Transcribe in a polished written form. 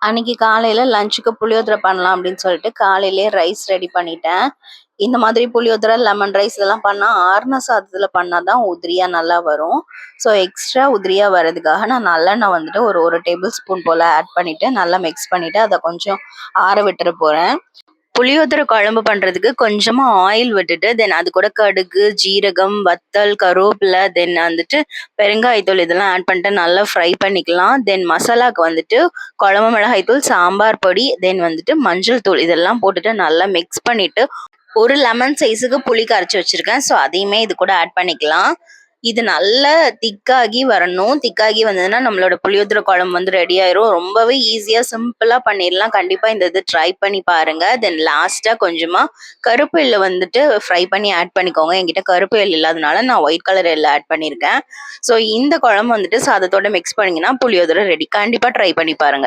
அன்னைக்கு காலையில லஞ்சுக்கு புளியோதரை பண்ணலாம் அப்படின்னு சொல்லிட்டு காலையிலேயே ரைஸ் ரெடி பண்ணிட்டேன். இந்த மாதிரி புளியோதரை, லெமன் ரைஸ் இதெல்லாம் பண்ணா ஆறுன சாதத்துல பண்ணா தான் உதிரியா நல்லா வரும். ஸோ எக்ஸ்ட்ரா உதிரியா வர்றதுக்காக நான் நல்லெண்ணெய் வந்துட்டு ஒரு 1 டேபிள் ஸ்பூன் போல ஆட் பண்ணிட்டு நல்லா மிக்ஸ் பண்ணிட்டு அதை கொஞ்சம் ஆற விட்டுற போறேன். புளியோதரை குழம்பு பண்றதுக்கு கொஞ்சமா ஆயில் விட்டுட்டு தென் அது கூட கடுகு, ஜீரகம், வத்தல், கருவேப்பிலை, தென் வந்துட்டு பெருங்காயத்தூள் இதெல்லாம் ஆட் பண்ணிட்டு நல்லா ஃப்ரை பண்ணிக்கலாம். தென் மசாலாக்கு வந்துட்டு குழம்பு மிளகாய்த்தூள், சாம்பார் பொடி, தென் வந்துட்டு மஞ்சள் தூள் இதெல்லாம் போட்டுட்டு நல்லா மிக்ஸ் பண்ணிட்டு ஒரு லெமன் சைஸுக்கு புளி கரைச்சி வச்சிருக்கேன். ஸோ அதையுமே இது கூட ஆட் பண்ணிக்கலாம். இது நல்லா திக்காகி வரணும். திக்காகி வந்ததுன்னா நம்மளோட புளியோதரை குழம்பு வந்து ரெடி ஆயிரும். ரொம்பவே ஈஸியா சிம்பிளா பண்ணிடலாம். கண்டிப்பா இந்த இது ட்ரை பண்ணி பாருங்க. தென் லாஸ்டா கொஞ்சமா கருப்பு எள்ளு வந்துட்டு ஃப்ரை பண்ணி ஆட் பண்ணிக்கோங்க. என்கிட்ட கருப்பு எள்ளு இல்லாதனால நான் ஒயிட் கலர் எள்ளு ஆட் பண்ணியிருக்கேன். ஸோ இந்த குழம்பு வந்துட்டு சாதத்தோட மிக்ஸ் பண்ணீங்கன்னா புளியோதரை ரெடி. கண்டிப்பா ட்ரை பண்ணி பாருங்க.